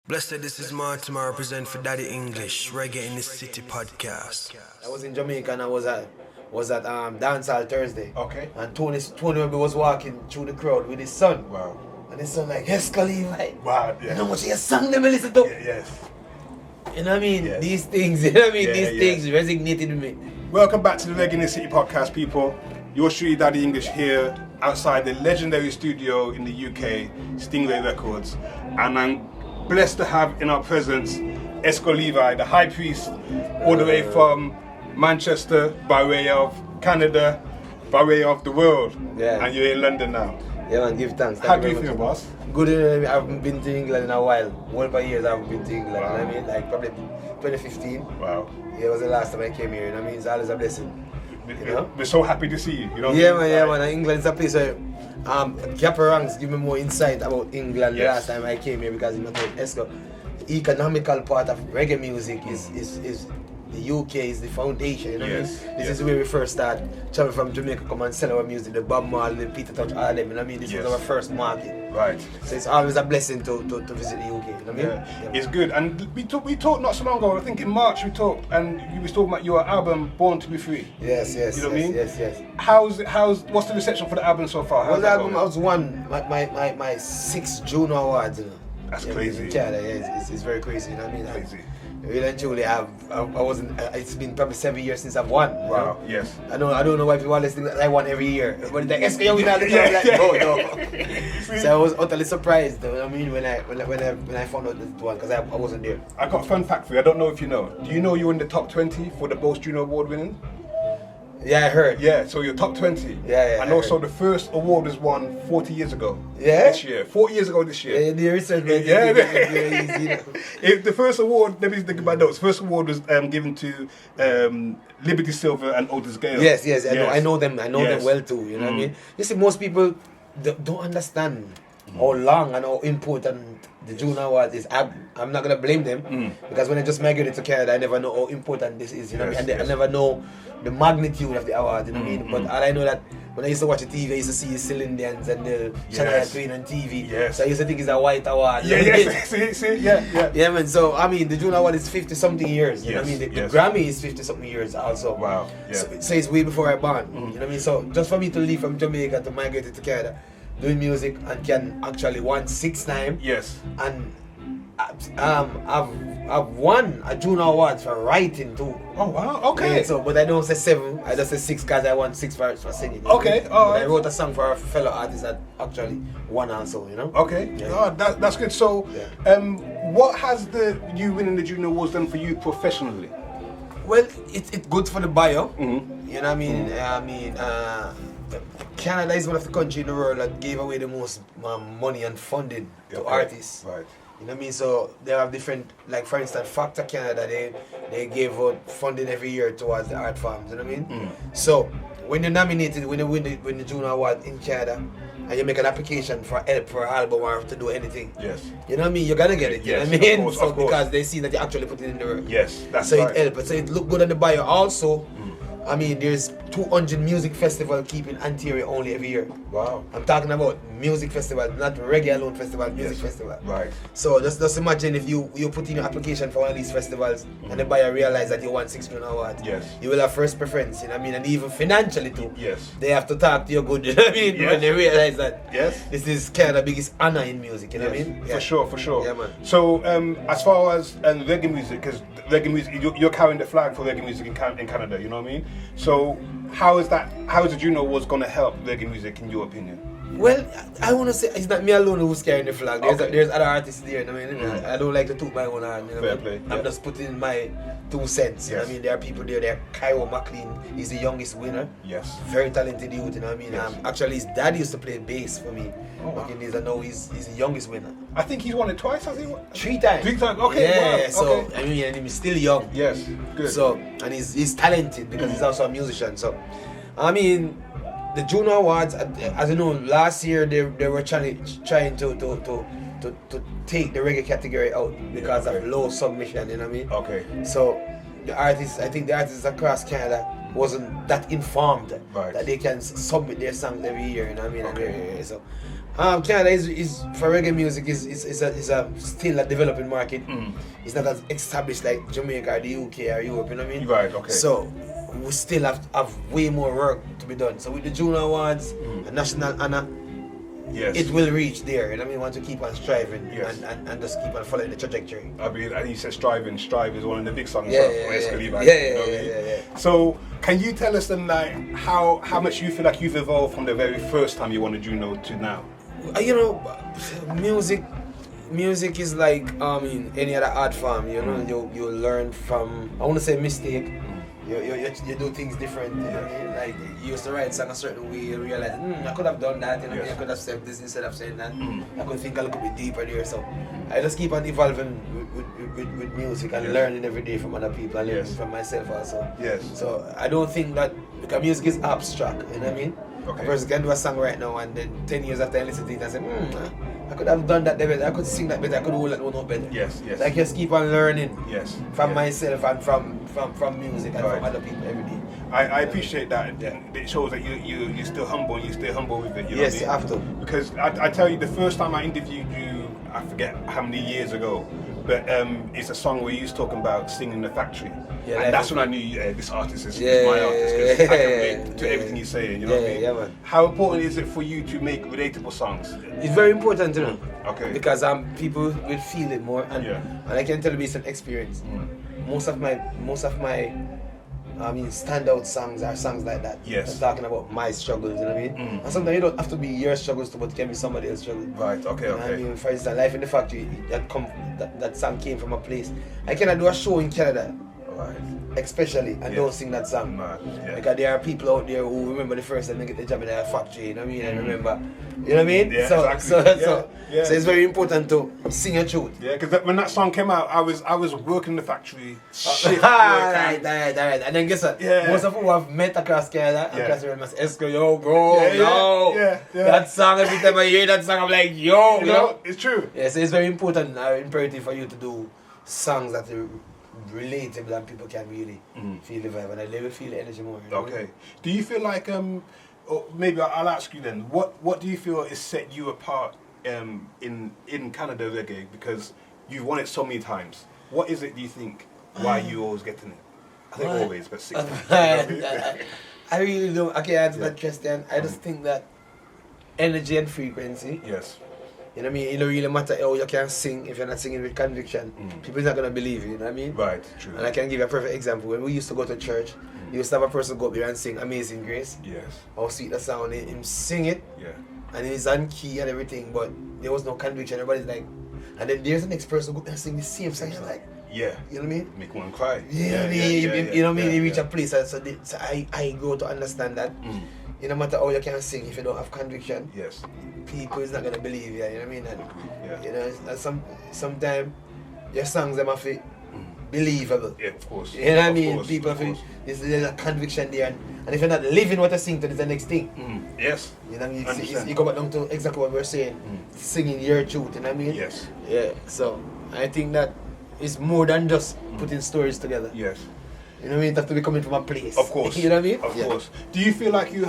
Blessed, this is Martin. I represent for Daddy English, Reggae in the City podcast. I was in Jamaica and I was at Dancehall Thursday. Okay. And Tony maybe was walking through the crowd with his son. Wow. And his son like, yes, Levi. Wow, yeah. You know how much he sang them listen to? Yes. You know what I mean? Yes. These things, you know what I mean? Yeah, These things resonated with me. Welcome back to the Reggae in the City podcast, people. Yours truly, Daddy English, here outside the legendary studio in the UK, Stingray Records. And I'm blessed to have in our presence Esco Levi, the High Priest, all the way from Manchester, by way of Canada, by way of the world. Yeah. And you're in London now. Yeah, man, give thanks. How do you feel, boss? Good. I haven't been to England in a while. More than years I haven't been to England. Wow. You know what I mean? Like probably 2015. Wow. Yeah, it was the last time I came here. You know what I mean? It's always a blessing. You know? We're so happy to see you. You know what I Yeah, mean? man, yeah, Like, man. England is a place where Gapper Ranks give me more insight about England the Yes. last time I came here because you know Esco, the economical part of reggae music is the UK is the foundation, you know Yes, what I mean? This yes. is where we first start travel from Jamaica, come and sell our music, the Bob Marley, the Peter Touch, all them, you know what I mean? This Yes. was our first market. Right. So it's always a blessing to visit the UK, you know what I mean? Yeah, it's good. And we talked not so long ago, I think in March we talked, and you was talking about your album, Born to be Free. Yes, You know what I mean? yes. What's the reception for the album so far? Well, How's the that album going? was won my 6th Juno Awards, you know. That's Yeah, crazy. in Canada, yeah, it's very crazy, you know what I mean? Crazy. Really and truly, I wasn't. It's been probably 7 years since I've won. you Wow, know? yes. I don't know why people always think that I won every year. But it's like, Esco, you win all the time. Like, no. So I was utterly surprised. You know what I mean, when I found out this one, because I wasn't there. I got a fun fact for you. I don't know if you know. Do you know you're in the top 20 for the Boast Juno Award winning? Yeah, I heard. Yeah, so you're top 20. Yeah, And I also heard. the first award was won 40 years ago. Yeah? This year. 40 years ago this year. Yeah, the research, man. Yeah. Yeah, you know. The first award, let me think about those. First award was given to Liberty Silver and Otis Gale. Yes, I know them. I know Yes. them well too. You know what I mean? You see, most people don't understand how long and how important the Juno Award is. I'm not gonna blame them because when I just migrated to Canada, I never know how important this is. You know what I mean? And I never know the magnitude of the award. You know what I mean? But all I know that when I used to watch the TV, I used to see the Cylindians and the Shania Yes. Twain on TV. Yes. So I used to think it's a white award. Yeah, you know what I mean? see, yeah. Yeah, man. So I mean, the Juno Award is 50-something years. You know what I Yes, mean? The yes. Grammy is 50-something years also. Wow, yeah. So it's way before I born. You know what I mean? So just for me to leave from Jamaica to migrate to Canada, doing music and can actually won 6 times, Yes. and I've won a Juno Award for writing too. Oh, wow, okay. Yeah, so, but I don't say 7. I just say 6 because I won 6 for singing. Okay, But alright. I wrote a song for a fellow artist that actually won also. You know. Okay, Yeah. oh, that's good. So, Yeah. what has you winning the Juno Awards done for you professionally? Well, it's good for the bio. Mm-hmm. You know what I mean? Canada is one of the countries in the world that gave away the most money and funding to Okay. artists. Right. You know what I mean? So they have different, like for instance, Factor Canada, they gave out funding every year towards the art forms. You know what I mean? So when you're nominated, when you win the Juno Award in Canada, and you make an application for help for an album or to do anything, Yes. you know what I mean? You're gonna get it. You Yes, know what I mean? of course, So of course. because they see that you actually put it in the work. Yes, that's So right. it helps. So it look good on the bio. Also, I mean, there's 200 music festival keeping Ontario only every year. Wow. I'm talking about music festival, not reggae alone festival, music Yes. festival. Right. So just imagine if you put in your application for one of these festivals and the buyer realize that you won 6 Juno Awards. Yes. You will have first preference, you know what I mean? And even financially too. Yes. They have to talk to you good, you know what I mean? Yes. When they realize that Yes. this is Canada's biggest honor in music, you know what I mean? For sure. Yeah, man. So, as far as reggae music, because reggae music, you're carrying the flag for reggae music in Canada, you know what I mean? So, how is the Juno Awards going to help reggae music, in your opinion? Well, I want to say it's not me alone who's carrying the flag. Okay. There's other artists there. You know what I mean? I don't like to toot my own horn. You know Fair what I mean? play, I'm yeah. just putting in my 2 cents. You know what I Yes. mean? There are people there. There, Cairo McLean is the youngest winner. Yes. Very talented youth. You know what I mean? Yes. Actually, his dad used to play bass for me Oh, wow. back in days. I know he's the youngest winner. I think he's won it twice, has he? 3 times. 3 times, okay, Yeah. wow, So okay. I mean, and he's still young. Yes, good. So and he's talented because he's also a musician. So I mean, the Juno Awards, as you know, last year they were trying to take the reggae category out because okay. of low submission. You know what I mean? Okay. So I think the artists across Canada wasn't that informed Right. that they can submit their songs every year. You know what I mean? Okay. So Canada is for reggae music is a still a developing market. It's not as established like Jamaica or the UK or Europe, you know what I mean? Right, okay. So we still have way more work to be done. So with the Juno Awards, the National Honor, yes, it will reach there. You know what I mean? We want to keep on striving Yes. and just keep on following the trajectory. I mean, and you said Strive is one of the big songs Yeah, for yeah, Esco Levi, yeah, you know what I yeah, mean? yeah. So, can you tell us then, like, how much you feel like you've evolved from the very first time you won a Juno to now? You know, music is like any other art form. You know, you learn from, I want to say, mistake. You do things different. You know what I mean? Like you used to write song a certain way, you realize I could have done that. You know, what I mean? I could have said this instead of saying that. I could think a little bit deeper there. So I just keep on evolving with music and learning every day from other people and learning from myself also. Yes. So I don't think that, because music is abstract. You know what I mean? Okay. A person can do a song right now and then 10 years after I listen to it and say, I could have done that better, I could sing that better, I could hold that one up better. Yes. Like just keep on learning from Yes. myself and from music and from other people every day. I appreciate that. It shows that you're still humble. You're still humble with it. You know Yes, what I you mean? have to. Because I tell you, the first time I interviewed you, I forget how many years ago, but it's a song where you was talking about singing in the factory. Yeah, and that's when I knew this artist is Yeah, my artist, because I can relate yeah, to everything he's saying. You know what I mean? Yeah, man. How important is it for you to make relatable songs? It's very important, you know. Okay. Because people will feel it more, and I can tell you based on experience. Most of my standout songs are songs like that. Yes. I'm talking about my struggles, you know what I mean? And sometimes you don't have to be your struggles, but it can be somebody else's struggles. Right. Okay. You know what I Okay. mean? For instance, Life in the Factory, that song came from a place. I cannot do a show in Canada, Right. especially, and don't sing that song. Mad, yeah. Because there are people out there who remember the first time they get the job in a factory, you know what I mean? And remember, you know what I mean? Yeah, so, exactly. so it's very important to sing your truth. Yeah, because when that song came out, I was working in the factory. Alright. And then guess what? Yeah. Most of who I've met across Canada, Yeah. across the realm, Esco, yo, bro, Yeah, yo. yeah. That song, every time I hear that song, I'm like, yo, You know, it's true. Yeah, so it's very important, imperative for you to do songs that are relatable and people can really feel the vibe, and they will feel the energy more. You know? Okay. Do you feel like or maybe I'll ask you then. What do you feel has set you apart in Canada reggae, because you've won it so many times? What is it, do you think, why you always getting it? I think always, but 6 times. I really don't. Okay, answer that question. I just think that energy and frequency. Yes. You know what I mean? It don't really matter how you can sing if you're not singing with conviction. People are not gonna believe you. You know what I mean? Right. True. And I can give you a perfect example. When we used to go to church, you used to have a person go up there and sing Amazing Grace. Yes. How sweet the sound, him sing it, Yeah. and he's on key and everything, but there was no conviction. Everybody's like, and then there's the next person who go and sing the same song. You're like, Yeah. you know what I mean? Make one cry. Yeah, you know what I mean? You reach a place, so I go to understand that. No matter how you can sing, if you don't have conviction, Yes. people is not gonna believe you. You know what I mean? And Yeah. you know, sometimes your songs them have to believable. Yeah, of course. You know what I Of mean? course, People of feel course. there's a conviction there, and if you're not living what you sing to, it's the next thing. Yes. You know what I mean? 100%. You go back down to exactly what we're saying, singing your truth. You know what I mean? Yes. Yeah. So I think that it's more than just putting stories together. Yes. You know what I mean? It has to be coming from a place. Of course. You know what I mean? Of course. Do you feel like you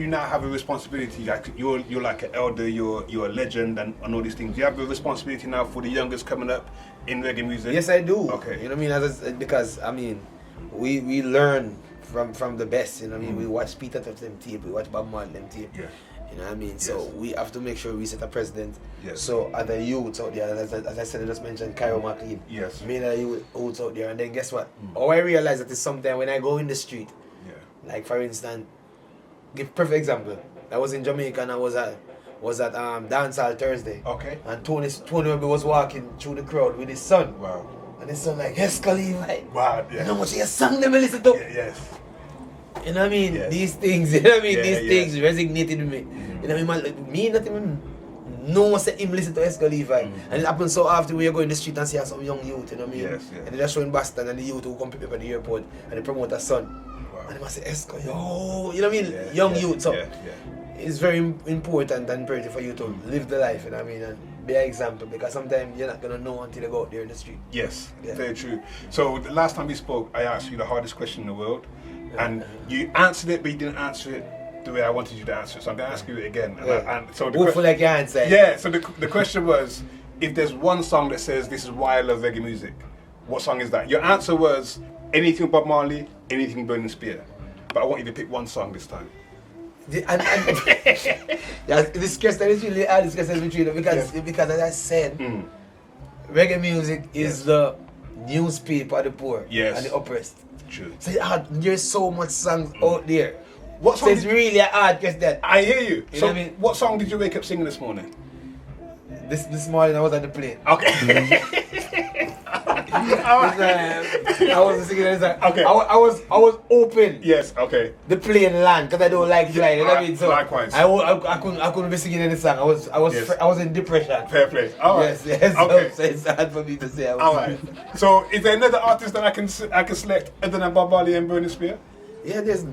now have a responsibility? Like you're like an elder, you're a legend, and all these things. Do you have a responsibility now for the youngest coming up in reggae music? Yes, I do. Okay. You know what I mean? Because I mean, we learn from the best. You know what I mean? We watch Peter Tosh them tape, we watch Bob Marley them tape. Yeah. You know what I mean? So we have to make sure we set a precedent. Yes. So other youths out there, as I said, I just mentioned Cairo McLean. Yes. Many other youths out there, and then guess what? I realize that is sometimes when I go in the street, like for instance, give perfect example. I was in Jamaica and I was at Dancehall Thursday. Okay. And Tony was walking through the crowd with his son. Wow. And his son like, Esco Levi. Wow. Yeah. You know how much your song them listen to? Yes. You know what I mean? Yes. These things, you know what I mean? Yeah, These things resonated with me. You know what I mean? Me not even no one said him listen to Esco Levi. And it happens so often when you go in the street and see some young youth, you know what I mean? Yes, yes. And they're showing Boston and the youth who come pick me up at the airport and the promoter's son. Wow. And they must say, Esco, yo, you know what I mean? Yeah, Young yeah, youth. So yeah. it's very important and imperative for you to live the life, you know what I mean? And be an example, because sometimes you're not going to know until you go out there in the street. Yes, Yeah. very true. So the last time we spoke, I asked you the hardest question in the world, and you answered it, but you didn't answer it the way I wanted you to answer it, so I'm going to ask you it again. And so the Hopefully I can answer. yeah, so the question was, if there's one song that says this is why I love reggae music, what song is that? Your answer was anything Bob Marley, anything Burning Spear. But I want you to pick one song this time. Yeah, this question is really hard. This question is between them because as I said, reggae music is the newspaper of the poor and the oppressed. True. So there's so much songs out there. What So song it's really a hard question. I hear you. You So know what I mean? what song did you wake up singing this morning? This morning I was on the plane. Okay. I wasn't singing this song. Okay. I was open. Yes, okay. The plane land because I don't like flying. You know what I mean? So Likewise. I couldn't be singing any song. I was in depression. Fair play. All right. Yes. Okay. So it's hard for me to say. All right. So is there another artist that I can select other than Bob Marley and Burning Spear? Yeah, there's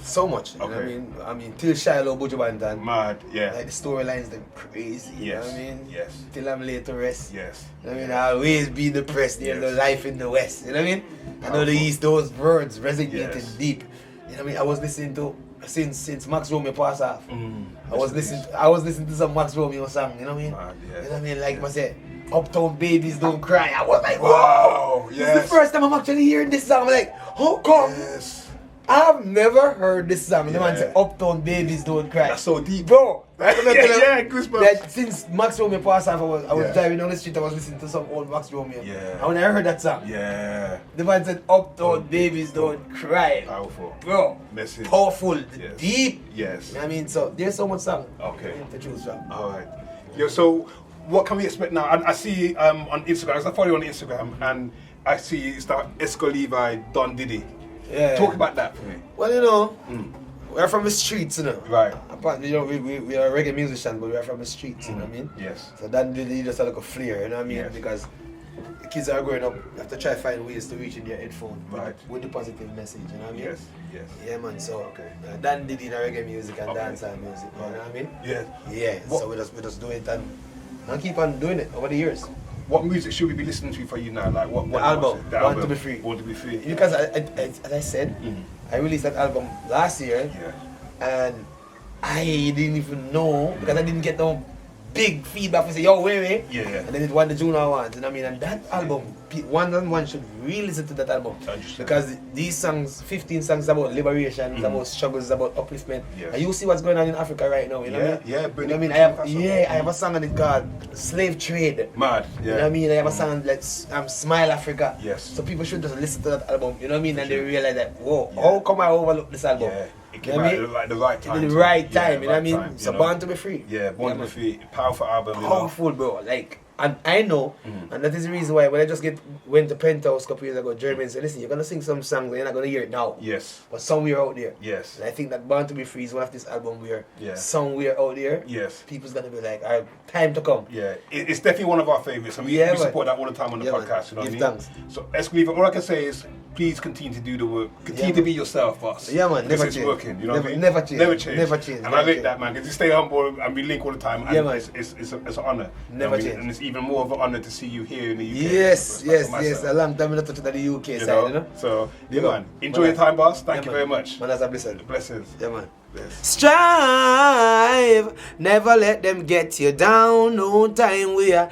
so much. You know what I mean, till Shiloh, Buju Banton. Mad, yeah. Like the storylines, they're crazy. You know what I mean? Yes. Till I'm laid to rest. Yes. You know what I mean? I always be depressed. You know, Yes. life in the West. You know what I mean? I know the East, those words resonated Yes. deep. You know what I mean? I was listening to since Max Romeo passed off. I was listening to some Max Romeo song. You know what I mean? Mad, yes. You know what I mean? Like I said, Uptown Babies Don't Cry. I was like, Wow, wow! yes. This is the first time I'm actually hearing this song. I'm like, how come? Yes. I've never heard this song. The man Yeah. say Uptown Babies Don't Cry. That's so deep. Bro, Yeah, goosebumps. that since Max Romeo passed off, I was Yeah. driving down the street, I was listening to some old Max Romeo. Yeah. And when I heard that song, Yeah. the man said Uptown Babies Don't Cry. Powerful. Bro, Message. powerful, Yes. deep. Yes. You know what I mean? So there's so much song Okay. to choose from. All right. Yo, so what can we expect now? I see on Instagram, I follow you on Instagram, and I see it's that Esco Levi, Don Diddy. Yeah. Talk about that for me. Well, you know, we're from the streets, you know. Right. Apart, you know, we are reggae musicians, but we are from the streets, you know what I mean? Yes. So that really just a like a flair, you know what I mean? Yes. Because the kids are growing up, you have to try to find ways to reach in their headphone Right. with the positive message, you know what I mean? Yes. Yes. Yeah, man. So Okay. Dan did in reggae music and Okay. dancehall music, you know what I mean? Yes. Yeah. What- So we just do it and keep on doing it over the years. What music should we be listening to for you now? Like what? The album, The Want album. to Be Free. Want to Be Free. Because as I said, I released that album last year. Yeah. And I didn't even know because I didn't get no big feedback to say, yo, wait. Yeah. And then it won the Junior Awards. You know what I mean? And that album, one should really listen to that album. Understand. Because these songs, 15 songs about liberation, about struggles, about upliftment. Yes. And you see what's going on in Africa right now, you know what I mean? Yeah, You know what I mean? I have a song on it called Slave Trade. Mad. Yeah. You know what I mean? I have a song like Smile Africa. Yes. So people should just listen to that album, you know what I mean? And they Sure. realize that, whoa, Yeah. how come I overlooked this album? Yeah. It You came know out what I at mean? the right time. At the too. right Yeah, time, you know what I mean? time, So you know. Born to Be Free. Yeah, Born to man. Be Free. Powerful album. You know. Powerful, bro. Like, and I know, and that is the reason why when I just went to Penthouse a couple years ago, Jeremy said, listen, you're gonna sing some songs, and you're not gonna hear it now. Yes. But somewhere out there. Yes. And I think that Born to Be Free is one of this album where Yeah. somewhere out there, Yes. people's gonna be like, all right, time to come. Yeah, it's definitely one of our favorites, and we Yeah, man. support that all the time on the Yeah, man. podcast. You know what I Give mean? thanks. So, Escaliva, all I can say is, please continue to do the work. Continue Yeah, to man. be yourself, boss. Yeah, man. Because Never it's change. working. You know Never- what I mean? never change. Never change. Never change. And Never I rate change. that, man. Because you stay humble and we link all the time. And Yeah, man. It's an honor. You know Never what I mean? change. And it's even more of an honor to see you here in the UK. Yes, Respect for yes. myself, A long time I not touched the UK You side, know? you know? So, yeah, You know. man. Enjoy your time, boss. Thank you man. very much. Man, that's a blessing. Blessings. Yeah, man. Yes. Strive, never let them get you down. No time we are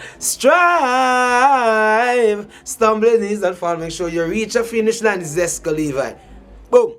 strive. Stumbling is that fall. Make sure you reach a finish line. This is Esco Levi. Boom.